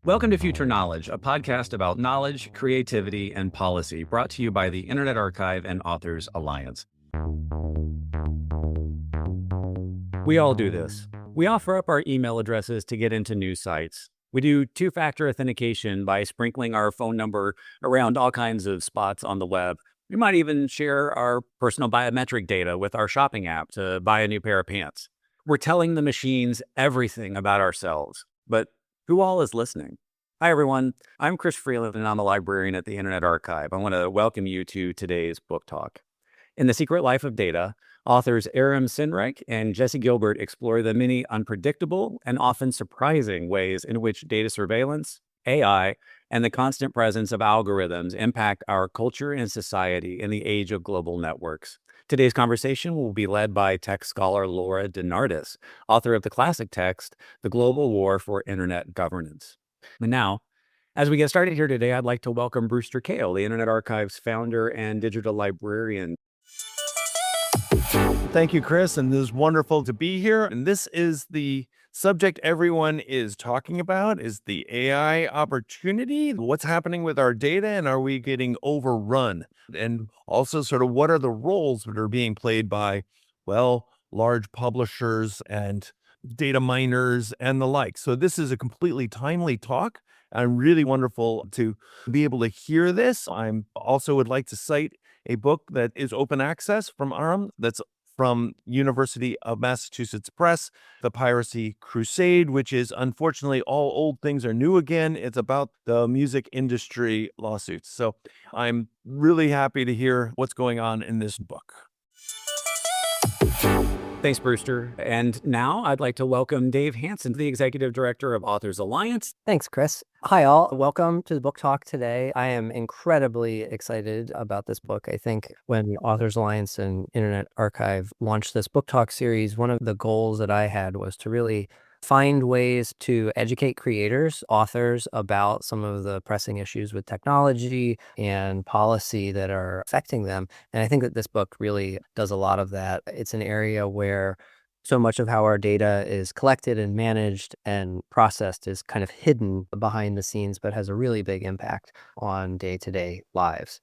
Welcome to Future Knowledge, a podcast about knowledge, creativity, and policy, brought to you by the Internet Archive and Authors Alliance. We all do this. We offer up our email addresses to get into news sites. We do two-factor authentication by sprinkling our phone number around all kinds of spots on the web. We might even share our personal biometric data with our shopping app to buy a new pair of pants. We're telling the machines everything about ourselves, but who all is listening? Hi, everyone. I'm Chris Freeland, and I'm a librarian at the Internet Archive. I want to welcome you to today's book talk. In The Secret Life of Data, authors Aram Sinreich and Jesse Gilbert explore the many unpredictable and often surprising ways in which data surveillance, AI, and the constant presence of algorithms impact our culture and society in the age of global networks. Today's conversation will be led by tech scholar Laura DeNardis, author of the classic text, The Global War for Internet Governance. And now, as we get started here today, I'd like to welcome Brewster Kahle, the Internet Archive's founder and digital librarian. Thank you, Chris, and it is wonderful to be here. And this is the subject everyone is talking about, is the AI opportunity. What's happening with our data, and are we getting overrun? And also sort of what are the roles that are being played by, well, large publishers and data miners and the like. So this is a completely timely talk. I'm really wonderful to be able to hear this. I'm also would like to cite a book that is open access from Aram that's from University of Massachusetts Press, The Piracy Crusade, which is unfortunately all old things are new again. It's about the music industry lawsuits. So I'm really happy to hear what's going on in this book. Thanks, Brewster. And now I'd like to welcome Dave Hansen, the Executive Director of Authors Alliance. Thanks, Chris. Hi, all. Welcome to the book talk today. I am incredibly excited about this book. I think when Authors Alliance and Internet Archive launched this book talk series, one of the goals that I had was to really find ways to educate creators, authors, about some of the pressing issues with technology and policy that are affecting them. And I think that this book really does a lot of that. It's an area where so much of how our data is collected and managed and processed is kind of hidden behind the scenes, but has a really big impact on day-to-day lives.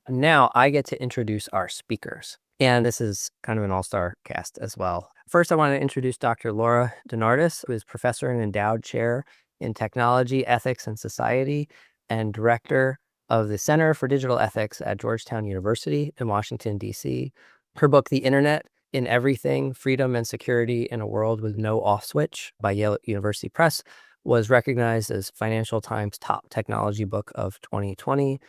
Now I get to introduce our speakers. And this is kind of an all-star cast as well. First, I want to introduce Dr. Laura DeNardis, who is professor and endowed chair in technology, ethics, and society, and director of the Center for Digital Ethics at Georgetown University in Washington, D.C. Her book, The Internet in Everything, Freedom and Security in a World with No Off Switch by Yale University Press, was recognized as Financial Times' top technology book of 2020.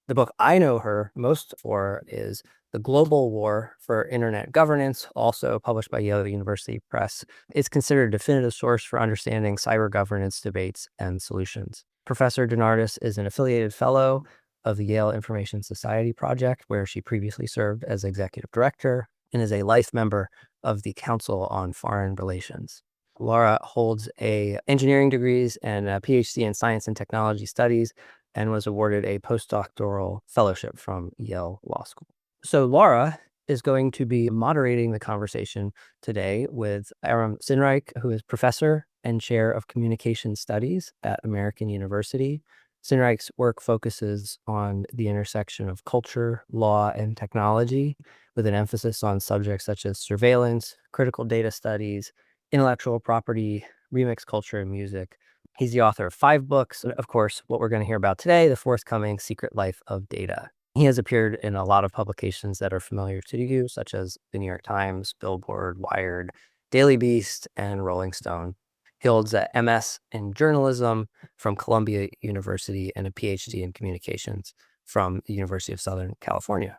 The book I know her most for is The Global War for Internet Governance, also published by Yale University Press. It's considered a definitive source for understanding cyber governance debates and solutions. Professor DeNardis is an affiliated fellow of the Yale Information Society Project, where she previously served as executive director, and is a life member of the Council on Foreign Relations. Laura holds engineering degrees and a PhD in science and technology studies, and was awarded a postdoctoral fellowship from Yale Law School. So Laura is going to be moderating the conversation today with Aram Sinreich, who is professor and chair of communication studies at American University. Sinreich's work focuses on the intersection of culture, law, and technology, with an emphasis on subjects such as surveillance, critical data studies, intellectual property, remix culture, and music. He's the author of 5 books, and of course, what we're going to hear about today, the forthcoming Secret Life of Data. He has appeared in a lot of publications that are familiar to you, such as the New York Times, Billboard, Wired, Daily Beast, and Rolling Stone. He holds a MS in journalism from Columbia University and a PhD in communications from the University of Southern California.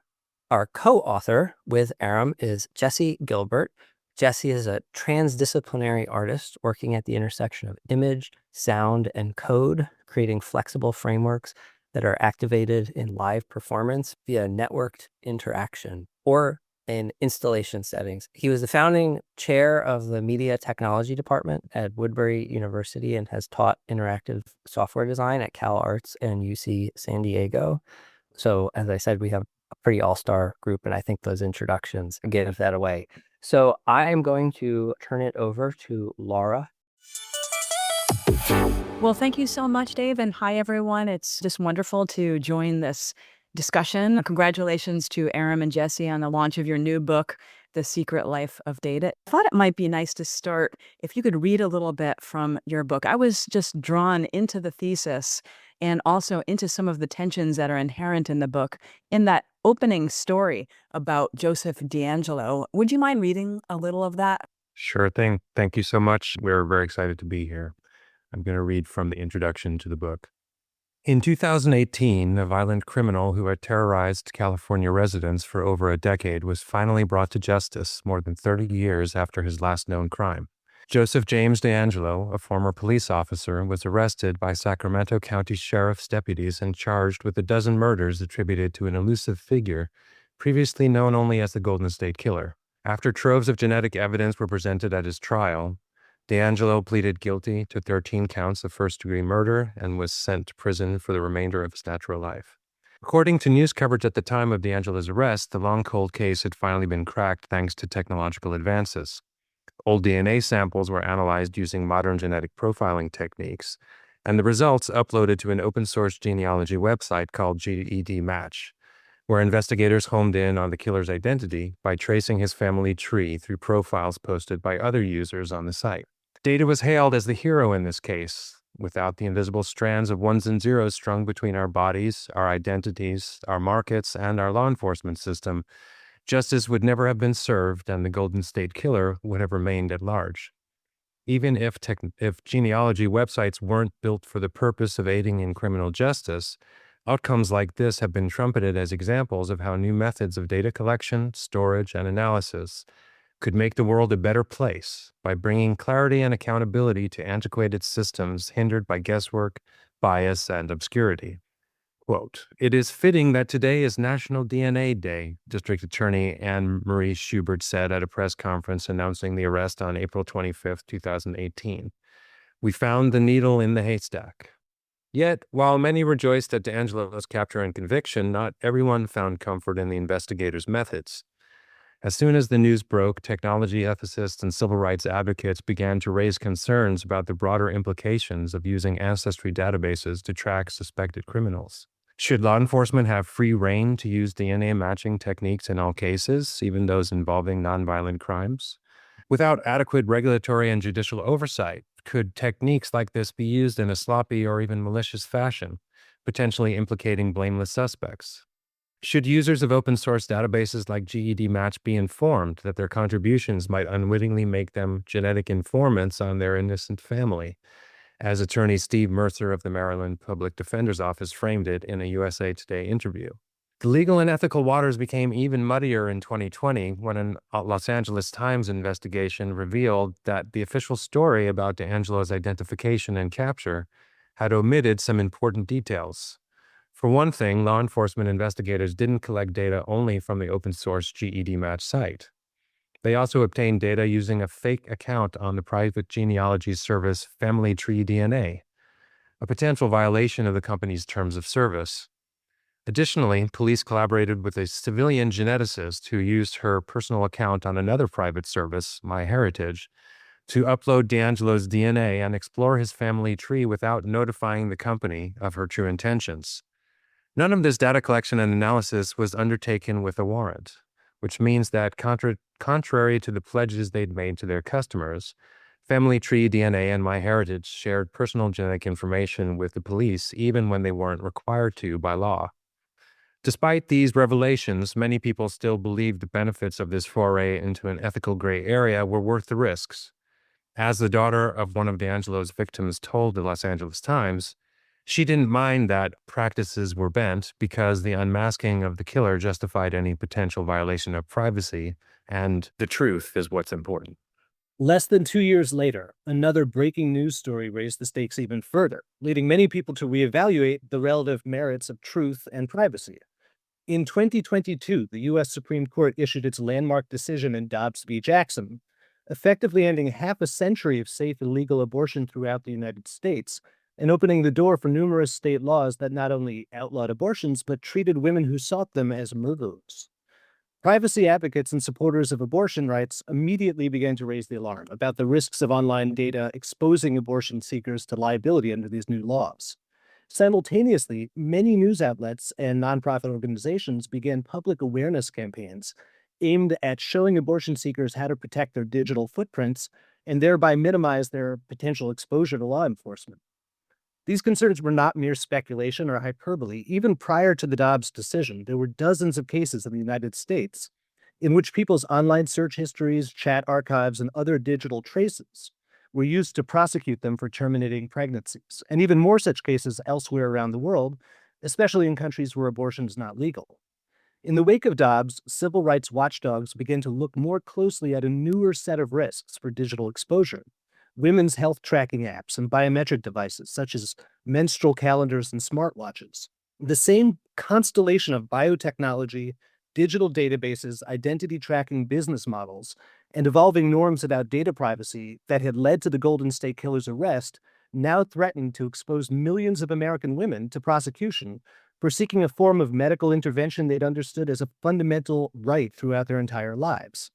Our co-author with Aram is Jesse Gilbert. Jesse is a transdisciplinary artist working at the intersection of image, sound, and code, creating flexible frameworks that are activated in live performance via networked interaction or in installation settings. He was the founding chair of the Media Technology Department at Woodbury University and has taught interactive software design at Cal Arts and UC San Diego. So as I said, we have a pretty all-star group, and I think those introductions give that away. So I am going to turn it over to Laura. Well, thank you so much, Dave, and hi, everyone. It's just wonderful to join this discussion. Congratulations to Aram and Jesse on the launch of your new book, The Secret Life of Data. I thought it might be nice to start if you could read a little bit from your book. I was just drawn into the thesis and also into some of the tensions that are inherent in the book in that opening story about Joseph DeAngelo. Would you mind reading a little of that? Sure thing. Thank you so much. We're very excited to be here. I'm going to read from the introduction to the book. In 2018, a violent criminal who had terrorized California residents for over a decade was finally brought to justice more than 30 years after his last known crime. Joseph James DeAngelo, a former police officer, was arrested by Sacramento County Sheriff's deputies and charged with a dozen murders attributed to an elusive figure previously known only as the Golden State Killer. After troves of genetic evidence were presented at his trial, DeAngelo pleaded guilty to 13 counts of first-degree murder and was sent to prison for the remainder of his natural life. According to news coverage at the time of DeAngelo's arrest, the long cold case had finally been cracked thanks to technological advances. Old DNA samples were analyzed using modern genetic profiling techniques, and the results uploaded to an open-source genealogy website called GEDmatch, where investigators homed in on the killer's identity by tracing his family tree through profiles posted by other users on the site. Data was hailed as the hero in this case. Without the invisible strands of ones and zeros strung between our bodies, our identities, our markets, and our law enforcement system, justice would never have been served and the Golden State Killer would have remained at large. Even if genealogy websites weren't built for the purpose of aiding in criminal justice, outcomes like this have been trumpeted as examples of how new methods of data collection, storage, and analysis could make the world a better place by bringing clarity and accountability to antiquated systems hindered by guesswork, bias, and obscurity. Quote, "It is fitting that today is National DNA Day," District Attorney Anne Marie Schubert said at a press conference announcing the arrest on April 25, 2018. "We found the needle in the haystack." Yet, while many rejoiced at DeAngelo's capture and conviction, not everyone found comfort in the investigators' methods. As soon as the news broke, technology ethicists and civil rights advocates began to raise concerns about the broader implications of using ancestry databases to track suspected criminals. Should law enforcement have free rein to use DNA matching techniques in all cases, even those involving nonviolent crimes? Without adequate regulatory and judicial oversight, could techniques like this be used in a sloppy or even malicious fashion, potentially implicating blameless suspects? Should users of open-source databases like GEDmatch be informed that their contributions might unwittingly make them genetic informants on their innocent family, as attorney Steve Mercer of the Maryland Public Defender's Office framed it in a USA Today interview? The legal and ethical waters became even muddier in 2020 when a Los Angeles Times investigation revealed that the official story about DeAngelo's identification and capture had omitted some important details. For one thing, law enforcement investigators didn't collect data only from the open-source GEDmatch site. They also obtained data using a fake account on the private genealogy service Family Tree DNA, a potential violation of the company's terms of service. Additionally, police collaborated with a civilian geneticist who used her personal account on another private service, MyHeritage, to upload DeAngelo's DNA and explore his family tree without notifying the company of her true intentions. None of this data collection and analysis was undertaken with a warrant, which means that contrary to the pledges they'd made to their customers, Family Tree DNA and MyHeritage shared personal genetic information with the police even when they weren't required to by law. Despite these revelations, many people still believed the benefits of this foray into an ethical gray area were worth the risks. As the daughter of one of DeAngelo's victims told the Los Angeles Times, she didn't mind that practices were bent because the unmasking of the killer justified any potential violation of privacy, and the truth is what's important. Less than 2 years later, another breaking news story raised the stakes even further, leading many people to reevaluate the relative merits of truth and privacy. In 2022, the U.S. Supreme Court issued its landmark decision in Dobbs v. Jackson, effectively ending half a century of safe and legal abortion throughout the United States, and opening the door for numerous state laws that not only outlawed abortions, but treated women who sought them as murderers. Privacy advocates and supporters of abortion rights immediately began to raise the alarm about the risks of online data exposing abortion seekers to liability under these new laws. Simultaneously, many news outlets and nonprofit organizations began public awareness campaigns aimed at showing abortion seekers how to protect their digital footprints and thereby minimize their potential exposure to law enforcement. These concerns were not mere speculation or hyperbole. Even prior to the Dobbs decision, there were dozens of cases in the United States in which people's online search histories, chat archives, and other digital traces were used to prosecute them for terminating pregnancies, and even more such cases elsewhere around the world, especially in countries where abortion is not legal. In the wake of Dobbs, civil rights watchdogs began to look more closely at a newer set of risks for digital exposure. Women's health tracking apps and biometric devices, such as menstrual calendars and smartwatches. The same constellation of biotechnology, digital databases, identity tracking business models, and evolving norms about data privacy that had led to the Golden State Killer's arrest now threaten to expose millions of American women to prosecution for seeking a form of medical intervention they'd understood as a fundamental right throughout their entire lives.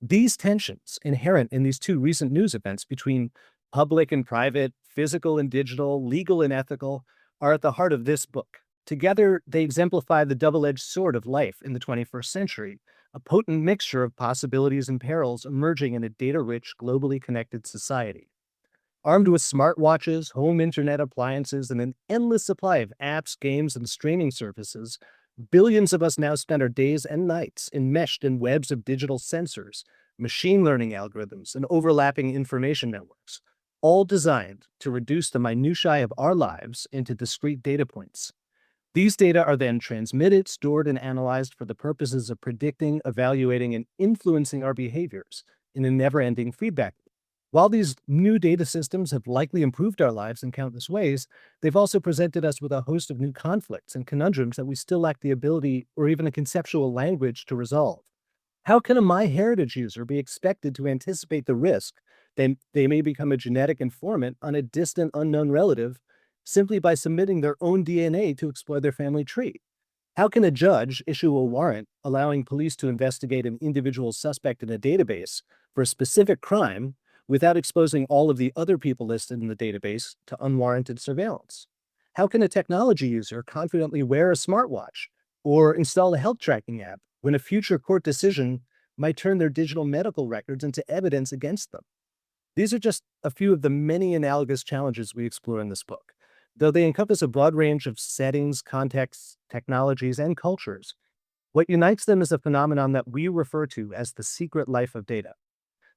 These tensions inherent in these two recent news events between public and private, physical and digital, legal and ethical, are at the heart of this book. Together, they exemplify the double-edged sword of life in the 21st century, a potent mixture of possibilities and perils emerging in a data-rich, globally connected society. Armed with smartwatches, home internet appliances, and an endless supply of apps, games, and streaming services, billions of us now spend our days and nights enmeshed in webs of digital sensors, machine learning algorithms, and overlapping information networks, all designed to reduce the minutiae of our lives into discrete data points. These data are then transmitted, stored, and analyzed for the purposes of predicting, evaluating, and influencing our behaviors in a never-ending feedback loop. While these new data systems have likely improved our lives in countless ways, they've also presented us with a host of new conflicts and conundrums that we still lack the ability or even a conceptual language to resolve. How can a MyHeritage user be expected to anticipate the risk that they may become a genetic informant on a distant unknown relative simply by submitting their own DNA to explore their family tree? How can a judge issue a warrant allowing police to investigate an individual suspect in a database for a specific crime without exposing all of the other people listed in the database to unwarranted surveillance? How can a technology user confidently wear a smartwatch or install a health tracking app when a future court decision might turn their digital medical records into evidence against them? These are just a few of the many analogous challenges we explore in this book. Though they encompass a broad range of settings, contexts, technologies, and cultures, what unites them is a phenomenon that we refer to as the secret life of data.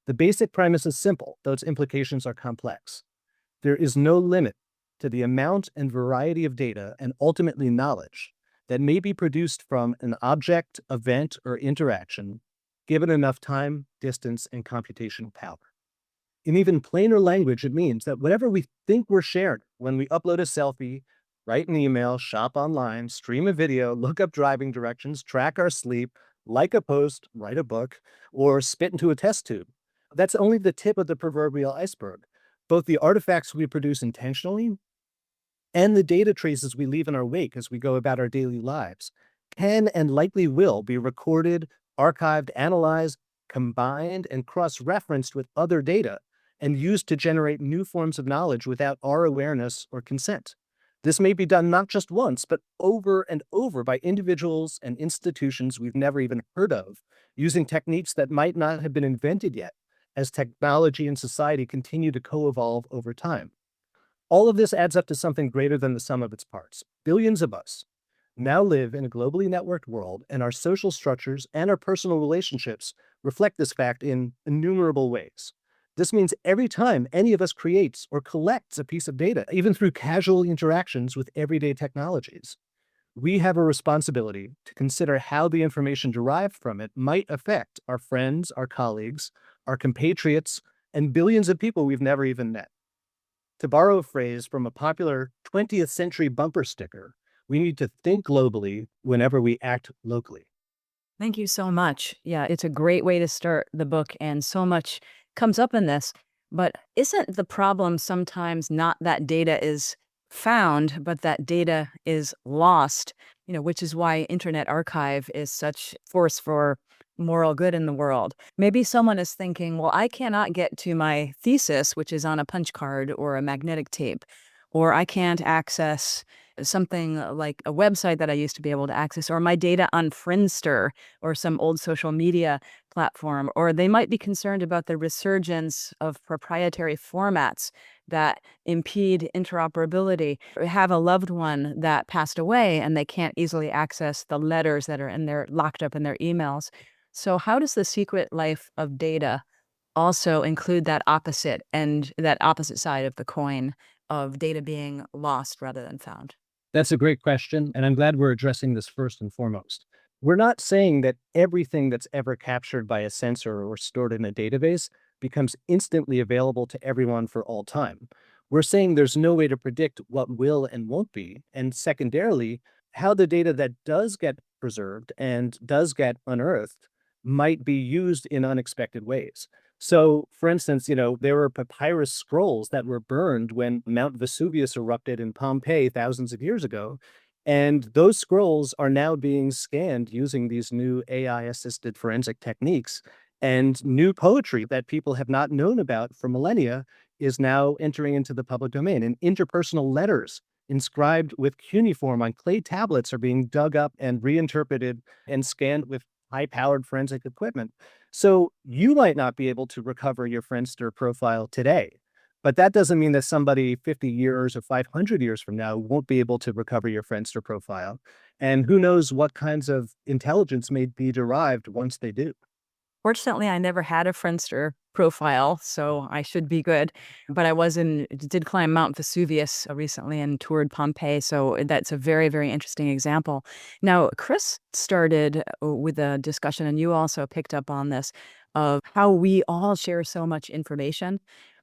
The basic premise is simple, though its implications are complex. There is no limit to the amount and variety of data and ultimately knowledge that may be produced from an object, event, or interaction, given enough time, distance, and computational power. In even plainer language, it means that whatever we think we're sharing when we upload a selfie, write an email, shop online, stream a video, look up driving directions, track our sleep, like a post, write a book, or spit into a test tube, that's only the tip of the proverbial iceberg. Both the artifacts we produce intentionally and the data traces we leave in our wake as we go about our daily lives can and likely will be recorded, archived, analyzed, combined, and cross-referenced with other data and used to generate new forms of knowledge without our awareness or consent. This may be done not just once, but over and over by individuals and institutions we've never even heard of, using techniques that might not have been invented yet, as technology and society continue to co-evolve over time. All of this adds up to something greater than the sum of its parts. Billions of us now live in a globally networked world, and our social structures and our personal relationships reflect this fact in innumerable ways. This means every time any of us creates or collects a piece of data, even through casual interactions with everyday technologies, we have a responsibility to consider how the information derived from it might affect our friends, our colleagues, our compatriots, and billions of people we've never even met. To borrow a phrase from a popular 20th century bumper sticker, we need to think globally whenever we act locally. Thank you so much. Yeah, it's a great way to start the book, and so much comes up in this. But isn't the problem sometimes not that data is found, but that data is lost? which is why Internet Archive is such force for moral good in the world. Maybe someone is thinking, well, I cannot get to my thesis, which is on a punch card or a magnetic tape, or I can't access something like a website that I used to be able to access, or my data on Friendster or some old social media platform, or they might be concerned about the resurgence of proprietary formats that impede interoperability, or have a loved one that passed away and they can't easily access the letters that are in their locked up in their emails. So how does The Secret Life of Data also include that opposite side of the coin of data being lost rather than found? That's a great question, and I'm glad we're addressing this first and foremost. We're not saying that everything that's ever captured by a sensor or stored in a database becomes instantly available to everyone for all time. We're saying there's no way to predict what will and won't be, and secondarily, how the data that does get preserved and does get unearthed might be used in unexpected ways. So, for instance, there were papyrus scrolls that were burned when Mount Vesuvius erupted in Pompeii thousands of years ago. And those scrolls are now being scanned using these new AI assisted forensic techniques. And new poetry that people have not known about for millennia is now entering into the public domain. And interpersonal letters inscribed with cuneiform on clay tablets are being dug up and reinterpreted and scanned with high powered forensic equipment. So you might not be able to recover your Friendster profile today, but that doesn't mean that somebody 50 years or 500 years from now won't be able to recover your Friendster profile. And who knows what kinds of intelligence may be derived once they do. Fortunately, I never had a Friendster profile, so I should be good. But did climb Mount Vesuvius recently and toured Pompeii, so that's a very, very interesting example. Now, Chris started with a discussion, and you also picked up on this, of how we all share so much information.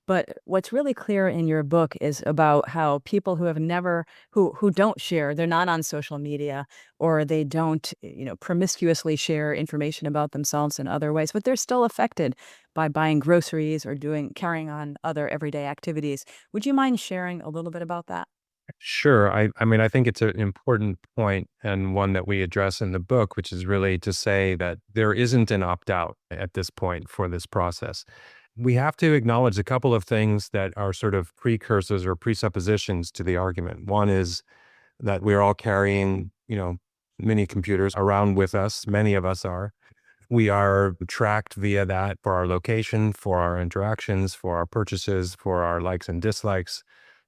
But what's really clear in your book is about how people who have never, who don't share, they're not on social media, or they don't, promiscuously share information about themselves in other ways, but they're still affected by buying groceries or carrying on other everyday activities. Would you mind sharing a little bit about that? Sure. I mean, I think it's an important point and one that we address in the book, which is really to say that there isn't an opt out at this point for this process. We have to acknowledge a couple of things that are sort of precursors or presuppositions to the argument. One is that we're all carrying, mini computers around with us. Many of us are. We are tracked via that for our location, for our interactions, for our purchases, for our likes and dislikes.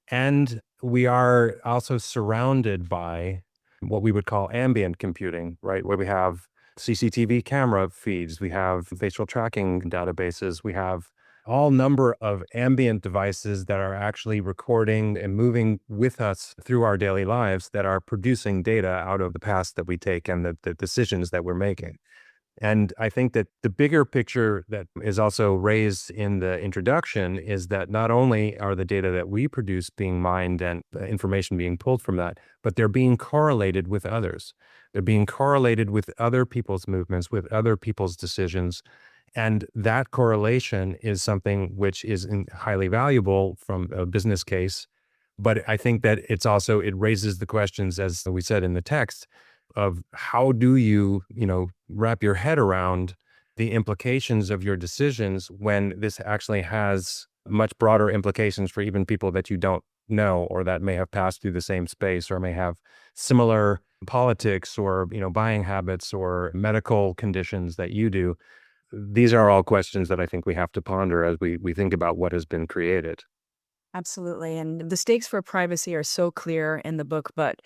And we are also surrounded by what we would call ambient computing, right? Where we have CCTV camera feeds, we have facial tracking databases, we have all number of ambient devices that are actually recording and moving with us through our daily lives that are producing data out of the past that we take and the decisions that we're making. And I think that the bigger picture that is also raised in the introduction is that not only are the data that we produce being mined and the information being pulled from that, but they're being correlated with others. They're being correlated with other people's movements, with other people's decisions. And that correlation is something which is highly valuable from a business case. But I think that it raises the questions, as we said in the text, of how do you, wrap your head around the implications of your decisions when this actually has much broader implications for even people that you don't know or that may have passed through the same space or may have similar politics or, buying habits or medical conditions that you do. These are all questions that I think we have to ponder as we think about what has been created. Absolutely. And the stakes for privacy are so clear in the book, but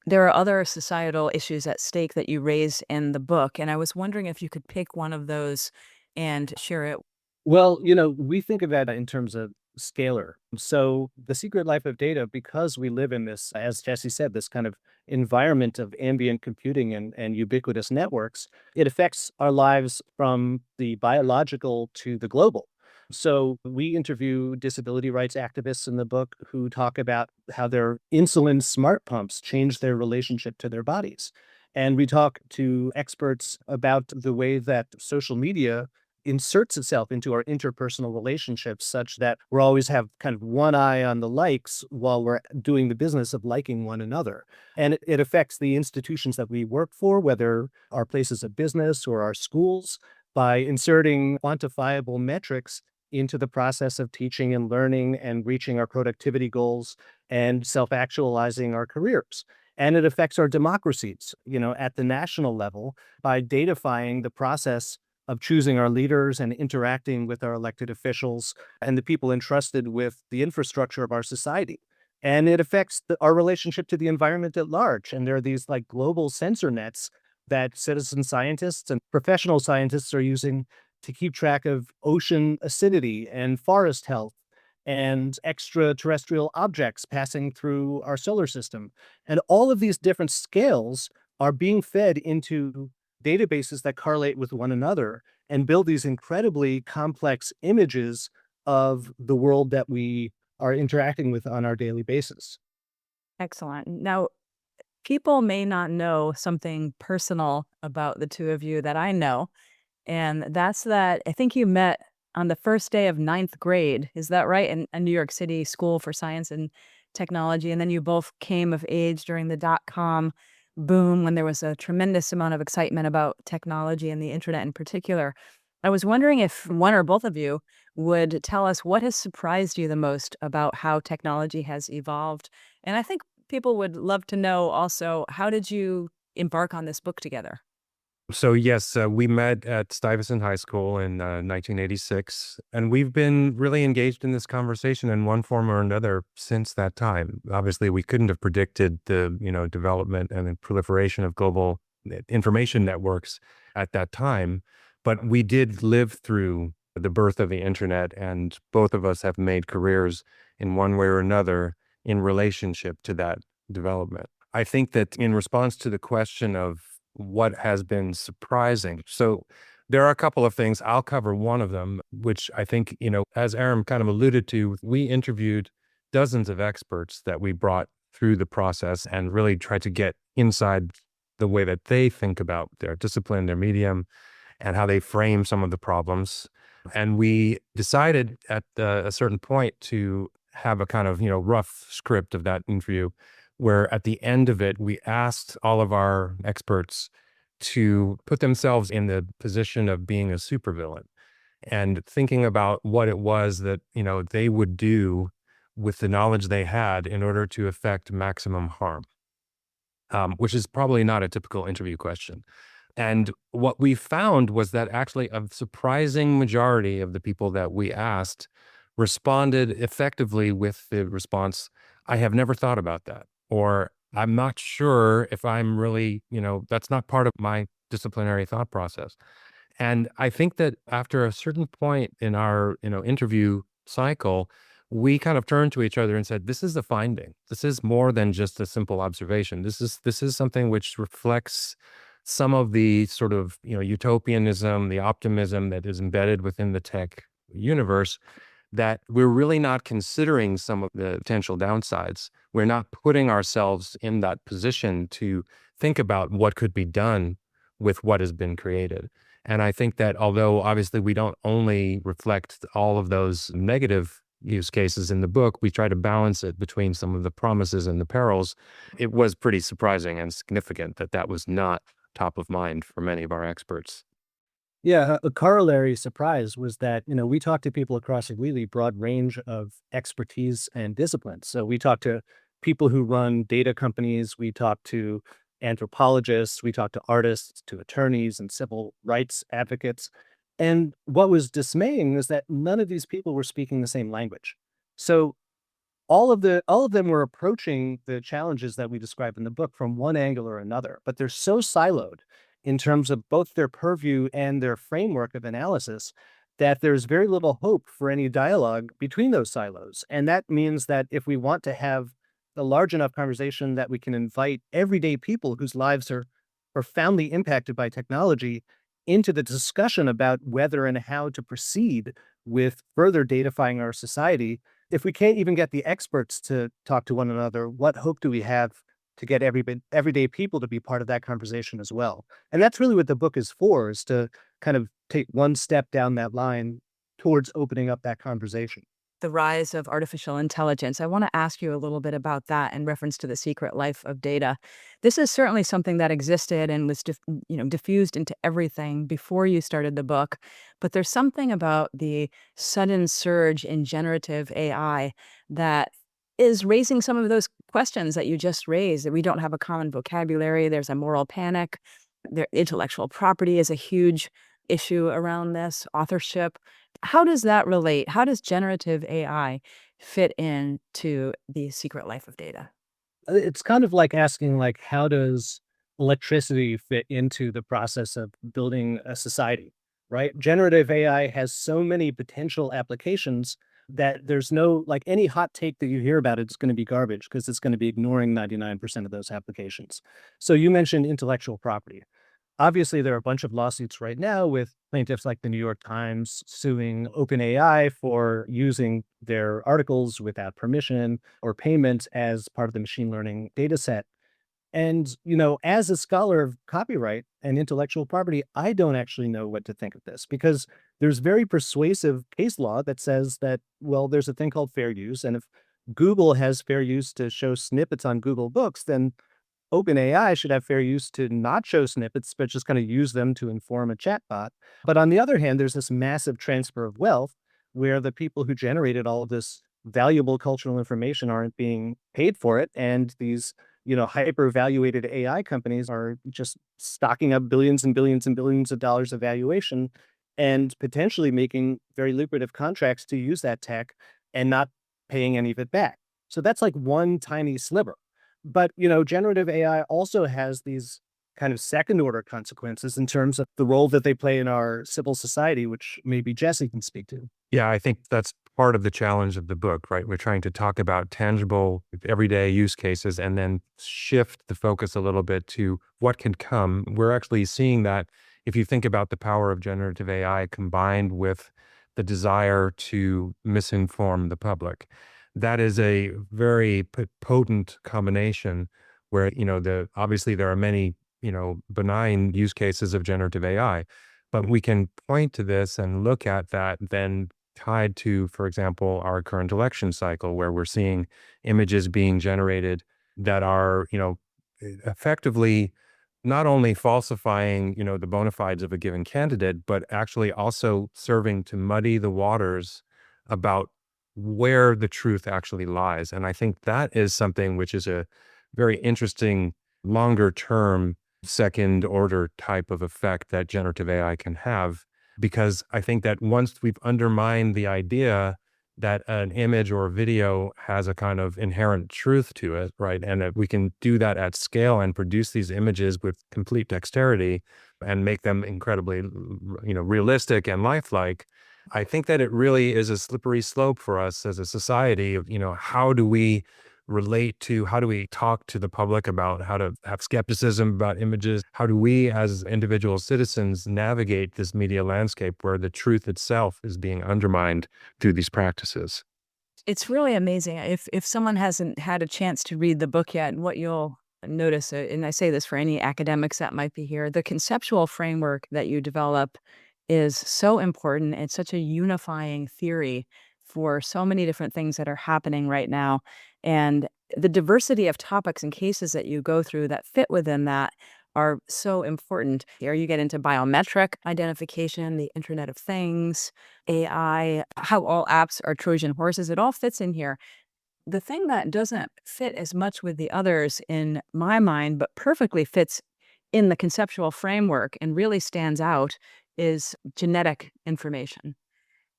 there are other societal issues at stake that you raise in the book. And I was wondering if you could pick one of those and share it. Well, we think of that in terms of scalar. So the secret life of data, because we live in this, as Jesse said, this kind of environment of ambient computing and ubiquitous networks, it affects our lives from the biological to the global. So we interview disability rights activists in the book who talk about how their insulin smart pumps change their relationship to their bodies. And we talk to experts about the way that social media inserts itself into our interpersonal relationships such that we're always have kind of one eye on the likes while we're doing the business of liking one another. And it affects the institutions that we work for, whether our places of business or our schools, by inserting quantifiable metrics into the process of teaching and learning and reaching our productivity goals and self-actualizing our careers. And it affects our democracies, at the national level by datafying the process of choosing our leaders and interacting with our elected officials and the people entrusted with the infrastructure of our society. And it affects our relationship to the environment at large. And there are these like global sensor nets that citizen scientists and professional scientists are using to keep track of ocean acidity and forest health and extraterrestrial objects passing through our solar system. And all of these different scales are being fed into databases that correlate with one another and build these incredibly complex images of the world that we are interacting with on our daily basis. Excellent. Now, people may not know something personal about the two of you that I know, and that's that I think you met on the first day of ninth grade. Is that right? In a New York City School for Science and Technology. And then you both came of age during the dot-com boom when there was a tremendous amount of excitement about technology and the internet in particular. I was wondering if one or both of you would tell us what has surprised you the most about how technology has evolved. And I think people would love to know also, how did you embark on this book together? So yes, we met at Stuyvesant High School in 1986, and we've been really engaged in this conversation in one form or another since that time. Obviously, we couldn't have predicted the development and the proliferation of global information networks at that time, but we did live through the birth of the internet, and both of us have made careers in one way or another in relationship to that development. I think that in response to the question of what has been surprising. So there are a couple of things. I'll cover one of them, which I think, as Aram kind of alluded to, we interviewed dozens of experts that we brought through the process and really tried to get inside the way that they think about their discipline, their medium, and how they frame some of the problems. And we decided at a certain point to have a kind of, rough script of that interview, where at the end of it, we asked all of our experts to put themselves in the position of being a supervillain and thinking about what it was that, they would do with the knowledge they had in order to effect maximum harm, which is probably not a typical interview question. And what we found was that actually a surprising majority of the people that we asked responded effectively with the response, I have never thought about that. Or I'm not sure if I'm really, that's not part of my disciplinary thought process. And I think that after a certain point in our, interview cycle, we kind of turned to each other and said, this is a finding. This is more than just a simple observation. This is something which reflects some of the sort of, utopianism, the optimism that is embedded within the tech universe, that we're really not considering some of the potential downsides. We're not putting ourselves in that position to think about what could be done with what has been created. And I think that although obviously we don't only reflect all of those negative use cases in the book, we try to balance it between some of the promises and the perils. It was pretty surprising and significant that that was not top of mind for many of our experts. Yeah, a corollary surprise was that, we talked to people across a really broad range of expertise and disciplines. So we talked to people who run data companies, we talked to anthropologists, we talked to artists, to attorneys and civil rights advocates. And what was dismaying is that none of these people were speaking the same language. So all of them were approaching the challenges that we describe in the book from one angle or another, but they're so siloed in terms of both their purview and their framework of analysis that there's very little hope for any dialogue between those silos. And that means that if we want to have a large enough conversation that we can invite everyday people whose lives are profoundly impacted by technology into the discussion about whether and how to proceed with further datafying our society, if we can't even get the experts to talk to one another, what hope do we have to get everyday people to be part of that conversation as well? And that's really what the book is for, is to kind of take one step down that line towards opening up that conversation. The rise of artificial intelligence. I want to ask you a little bit about that in reference to the secret life of data. This is certainly something that existed and was diffused into everything before you started the book, but there's something about the sudden surge in generative AI that is raising some of those questions that you just raised, that we don't have a common vocabulary, there's a moral panic, their intellectual property is a huge issue around this, authorship. How does that relate? How does generative AI fit into the secret life of data? It's kind of like asking, like, how does electricity fit into the process of building a society, right? Generative AI has so many potential applications that there's no, like, any hot take that you hear about it's going to be garbage because it's going to be ignoring 99% of those applications. So you mentioned intellectual property. Obviously, there are a bunch of lawsuits right now with plaintiffs like the New York Times suing OpenAI for using their articles without permission or payment as part of the machine learning data set. And, as a scholar of copyright and intellectual property, I don't actually know what to think of this because there's very persuasive case law that says that, well, there's a thing called fair use. And if Google has fair use to show snippets on Google Books, then OpenAI should have fair use to not show snippets, but just kind of use them to inform a chatbot. But on the other hand, there's this massive transfer of wealth where the people who generated all of this valuable cultural information aren't being paid for it. And these, hyper valuated AI companies are just stocking up billions and billions and billions of dollars of valuation and potentially making very lucrative contracts to use that tech and not paying any of it back. So that's like one tiny sliver. But, generative AI also has these kind of second order consequences in terms of the role that they play in our civil society, which maybe Jesse can speak to. Yeah, I think that's part of the challenge of the book, right? We're trying to talk about tangible, everyday use cases and then shift the focus a little bit to what can come. We're actually seeing that if you think about the power of generative AI combined with the desire to misinform the public, that is a very potent combination where, obviously there are many, benign use cases of generative AI, but we can point to this and look at that then tied to, for example, our current election cycle, where we're seeing images being generated that are, effectively not only falsifying, the bona fides of a given candidate, but actually also serving to muddy the waters about where the truth actually lies. And I think that is something which is a very interesting, longer term, second order type of effect that generative AI can have. Because I think that once we've undermined the idea that an image or a video has a kind of inherent truth to it, right? And that we can do that at scale and produce these images with complete dexterity and make them incredibly, realistic and lifelike. I think that it really is a slippery slope for us as a society of, how do we relate to, how do we talk to the public about how to have skepticism about images? How do we as individual citizens navigate this media landscape where the truth itself is being undermined through these practices? It's really amazing. If someone hasn't had a chance to read the book yet, what you'll notice, and I say this for any academics that might be here, the conceptual framework that you develop is so important. It's such a unifying theory for so many different things that are happening right now. And the diversity of topics and cases that you go through that fit within that are so important. Here you get into biometric identification, the Internet of Things, AI, how all apps are Trojan horses. It all fits in here. The thing that doesn't fit as much with the others in my mind, but perfectly fits in the conceptual framework and really stands out is genetic information.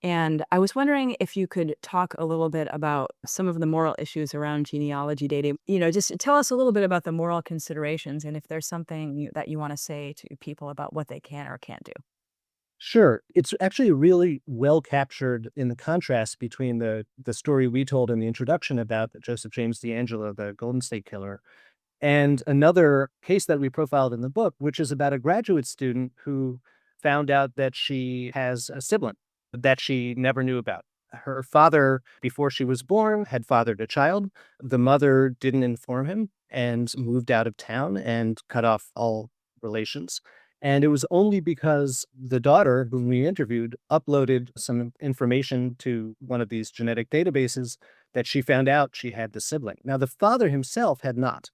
And I was wondering if you could talk a little bit about some of the moral issues around genealogy data. Just tell us a little bit about the moral considerations and if there's something that you want to say to people about what they can or can't do. Sure. It's actually really well captured in the contrast between the story we told in the introduction about Joseph James D'Angelo, the Golden State Killer, and another case that we profiled in the book, which is about a graduate student who found out that she has a sibling that she never knew about. Her father, before she was born, had fathered a child. The mother didn't inform him and moved out of town and cut off all relations. And it was only because the daughter, whom we interviewed, uploaded some information to one of these genetic databases that she found out she had the sibling. Now, the father himself had not.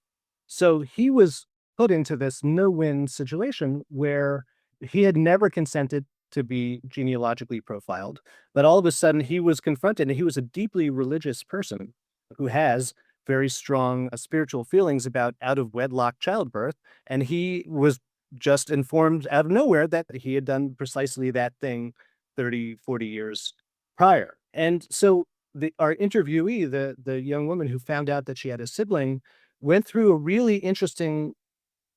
So he was put into this no-win situation where he had never consented to be genealogically profiled, but all of a sudden he was confronted, and he was a deeply religious person who has very strong spiritual feelings about out of wedlock childbirth. And he was just informed out of nowhere that he had done precisely that thing 30, 40 years prior. And so our interviewee, the young woman who found out that she had a sibling, went through a really interesting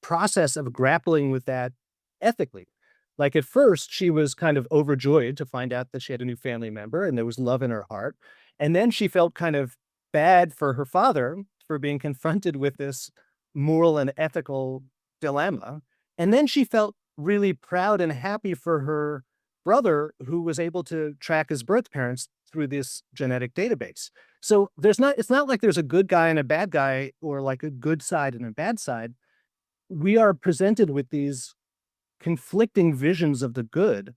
process of grappling with that ethically. Like at first, she was kind of overjoyed to find out that she had a new family member and there was love in her heart. And then she felt kind of bad for her father for being confronted with this moral and ethical dilemma. And then she felt really proud and happy for her brother, who was able to track his birth parents through this genetic database. So it's not like there's a good guy and a bad guy, or like a good side and a bad side. We are presented with these conflicting visions of the good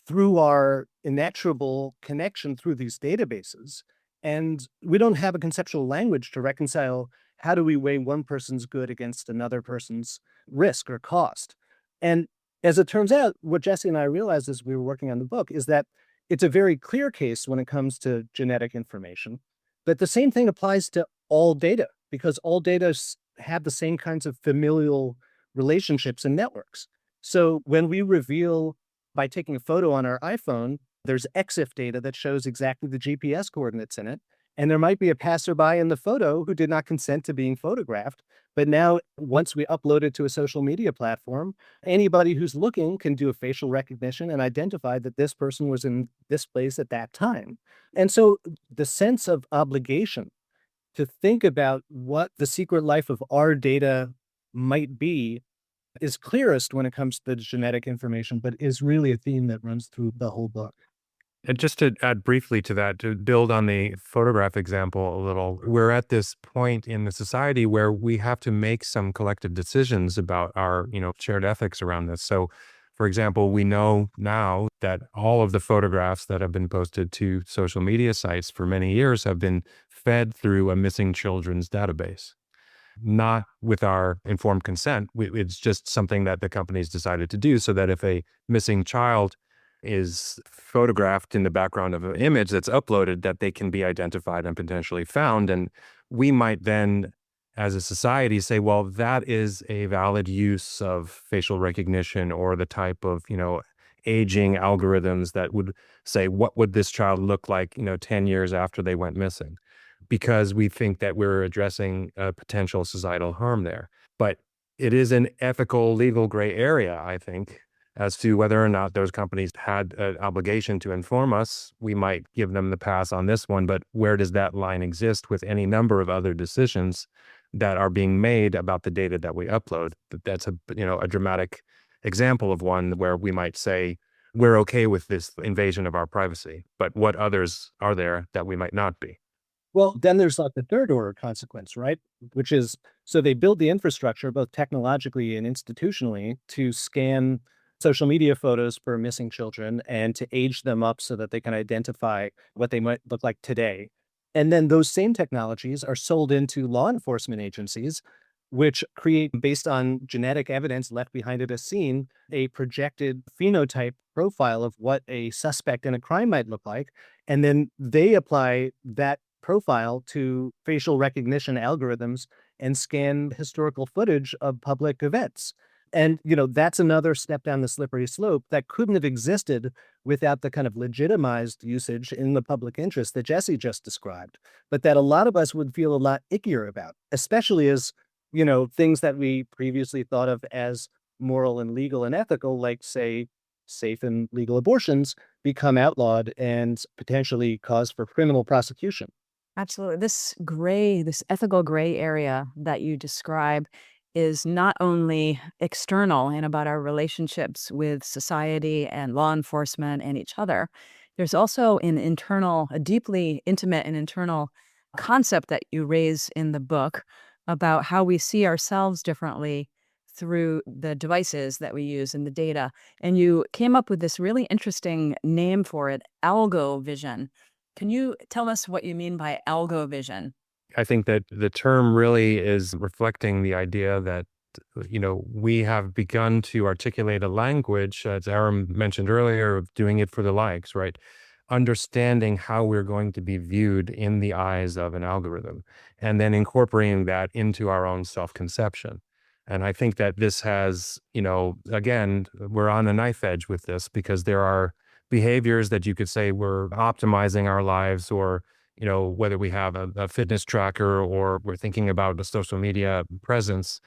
through our inexorable connection through these databases. And we don't have a conceptual language to reconcile how do we weigh one person's good against another person's risk or cost. And as it turns out, what Jesse and I realized as we were working on the book is that it's a very clear case when it comes to genetic information, but the same thing applies to all data, because all data have the same kinds of familial relationships and networks. So when we reveal, by taking a photo on our iPhone, there's EXIF data that shows exactly the GPS coordinates in it. And there might be a passerby in the photo who did not consent to being photographed. But now, once we upload it to a social media platform, anybody who's looking can do a facial recognition and identify that this person was in this place at that time. And so the sense of obligation to think about what the secret life of our data might be is clearest when it comes to the genetic information, but is really a theme that runs through the whole book. And just to add briefly to that, to build on the photograph example a little, we're at this point in the society where we have to make some collective decisions about our, shared ethics around this. So, for example, we know now that all of the photographs that have been posted to social media sites for many years have been fed through a missing children's database. Not with our informed consent. It's just something that the companies decided to do so that if a missing child is photographed in the background of an image that's uploaded, that they can be identified and potentially found. And we might then, as a society, say, well, that is a valid use of facial recognition or the type of, aging algorithms that would say, what would this child look like, 10 years after they went missing? Because we think that we're addressing a potential societal harm there. But it is an ethical, legal gray area, I think, as to whether or not those companies had an obligation to inform us. We might give them the pass on this one, but where does that line exist with any number of other decisions that are being made about the data that we upload? That's a dramatic example of one where we might say, we're okay with this invasion of our privacy, but what others are there that we might not be? Well, then there's like the third order consequence, right? Which is, so they build the infrastructure, both technologically and institutionally, to scan social media photos for missing children and to age them up so that they can identify what they might look like today. And then those same technologies are sold into law enforcement agencies, which create, based on genetic evidence left behind at a scene, a projected phenotype profile of what a suspect in a crime might look like. And then they apply that profile to facial recognition algorithms and scan historical footage of public events. And, that's another step down the slippery slope that couldn't have existed without the kind of legitimized usage in the public interest that Jesse just described, but that a lot of us would feel a lot ickier about, especially as, things that we previously thought of as moral and legal and ethical, like, say, safe and legal abortions, become outlawed and potentially cause for criminal prosecution. Absolutely. This ethical gray area that you describe is not only external and about our relationships with society and law enforcement and each other. There's also a deeply intimate and internal concept that you raise in the book about how we see ourselves differently through the devices that we use and the data. And you came up with this really interesting name for it, AlgoVision. Can you tell us what you mean by AlgoVision? I think that the term really is reflecting the idea that, we have begun to articulate a language, as Aram mentioned earlier, of doing it for the likes, right? Understanding how we're going to be viewed in the eyes of an algorithm, and then incorporating that into our own self-conception. And I think that this has, again, we're on a knife edge with this, because there are behaviors that you could say we're optimizing our lives, or whether we have a fitness tracker or we're thinking about a social media presence,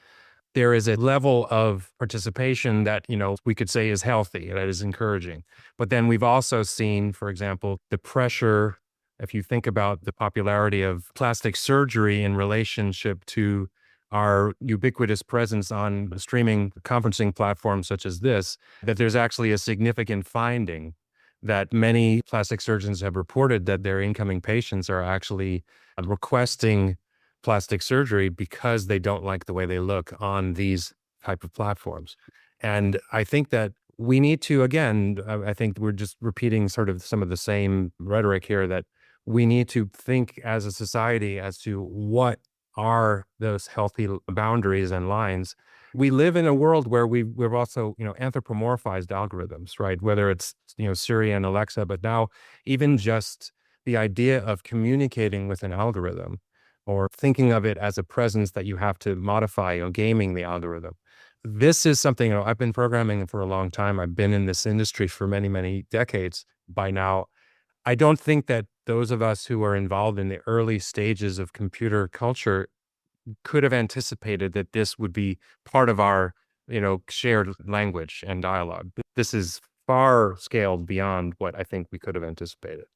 there is a level of participation that, we could say is healthy, that is encouraging. But then we've also seen, for example, the pressure, if you think about the popularity of plastic surgery in relationship to our ubiquitous presence on streaming conferencing platforms such as this, that there's actually a significant finding that many plastic surgeons have reported that their incoming patients are actually requesting plastic surgery because they don't like the way they look on these type of platforms. And I think that we need to, again, I think we're just repeating sort of some of the same rhetoric here, that we need to think as a society as to what are those healthy boundaries and lines. We live in a world where we've also, anthropomorphized algorithms, right? Whether it's, Siri and Alexa, but now even just the idea of communicating with an algorithm, or thinking of it as a presence that you have to modify, gaming the algorithm. This is something, I've been programming for a long time. I've been in this industry for many, many decades by now. I don't think that those of us who are involved in the early stages of computer culture could have anticipated that this would be part of our, shared language and dialogue. This is far scaled beyond what I think we could have anticipated.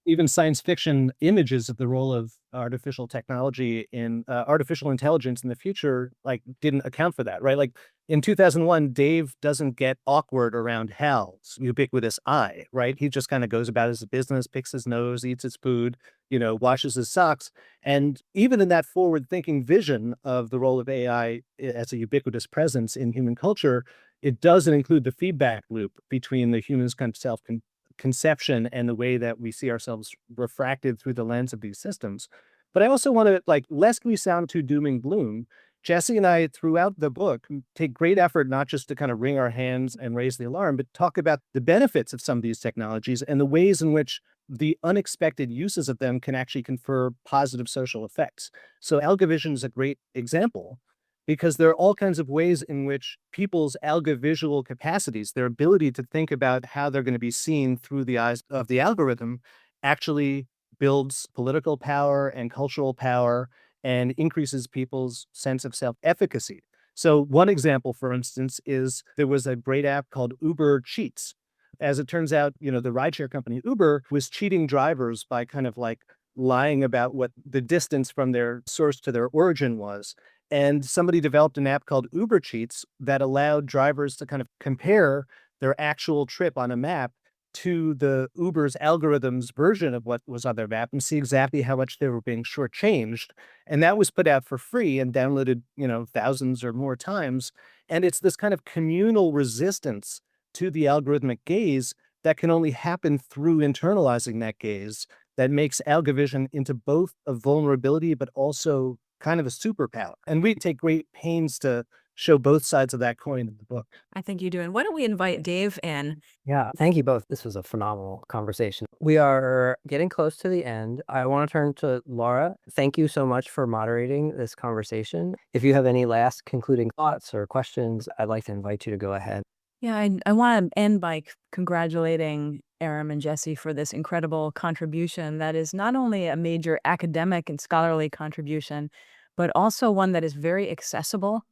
Even science fiction images of the role of artificial technology in artificial intelligence in the future, like, didn't account for that, right? Like, in 2001, Dave doesn't get awkward around Hal's ubiquitous eye, right? He just kind of goes about his business, picks his nose, eats his food, washes his socks. And even in that forward-thinking vision of the role of AI as a ubiquitous presence in human culture, it doesn't include the feedback loop between the human's kind of self-conception and the way that we see ourselves refracted through the lens of these systems. But I also want to, like, lest we sound too doom and gloom, Jesse and I, throughout the book, take great effort not just to kind of wring our hands and raise the alarm, but talk about the benefits of some of these technologies and the ways in which the unexpected uses of them can actually confer positive social effects. So AlgoVision is a great example, because there are all kinds of ways in which people's algovisual capacities, their ability to think about how they're going to be seen through the eyes of the algorithm, actually builds political power and cultural power and increases people's sense of self-efficacy. So one example, for instance, is there was a great app called Uber Cheats. As it turns out, the rideshare company Uber was cheating drivers by kind of like lying about what the distance from their source to their origin was. And somebody developed an app called Uber Cheats that allowed drivers to kind of compare their actual trip on a map to the Uber's algorithm's version of what was on their map and see exactly how much they were being shortchanged. And that was put out for free and downloaded, thousands or more times. And it's this kind of communal resistance to the algorithmic gaze that can only happen through internalizing that gaze that makes AlgoVision into both a vulnerability, but also kind of a superpower. And we take great pains to show both sides of that coin in the book. I think you do. And why don't we invite Dave in? Yeah, thank you both. This was a phenomenal conversation. We are getting close to the end. I want to turn to Laura. Thank you so much for moderating this conversation. If you have any last concluding thoughts or questions, I'd like to invite you to go ahead. Yeah, I want to end by congratulating Aram and Jesse for this incredible contribution that is not only a major academic and scholarly contribution, but also one that is very accessible.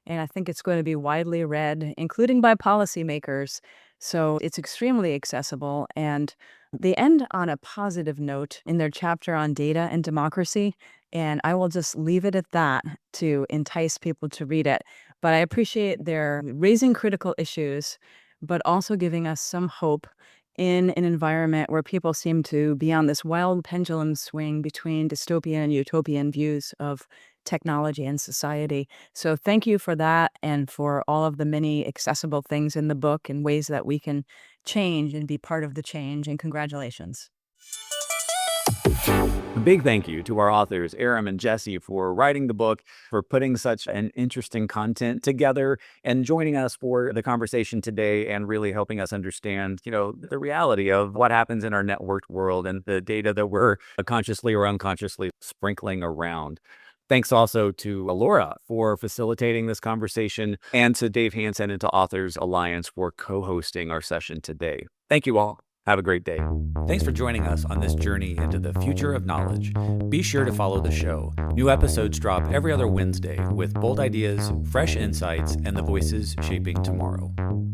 And I think it's going to be widely read, including by policymakers. So it's extremely accessible. And they end on a positive note in their chapter on data and democracy. And I will just leave it at that to entice people to read it. But I appreciate their raising critical issues, but also giving us some hope in an environment where people seem to be on this wild pendulum swing between dystopian and utopian views of technology and society. So thank you for that and for all of the many accessible things in the book and ways that we can change and be part of the change. And congratulations. A big thank you to our authors, Aram and Jesse, for writing the book, for putting such an interesting content together and joining us for the conversation today and really helping us understand, the reality of what happens in our networked world and the data that we're consciously or unconsciously sprinkling around. Thanks also to Laura for facilitating this conversation and to Dave Hansen and to Authors Alliance for co-hosting our session today. Thank you all. Have a great day. Thanks for joining us on this journey into the future of knowledge. Be sure to follow the show. New episodes drop every other Wednesday with bold ideas, fresh insights, and the voices shaping tomorrow.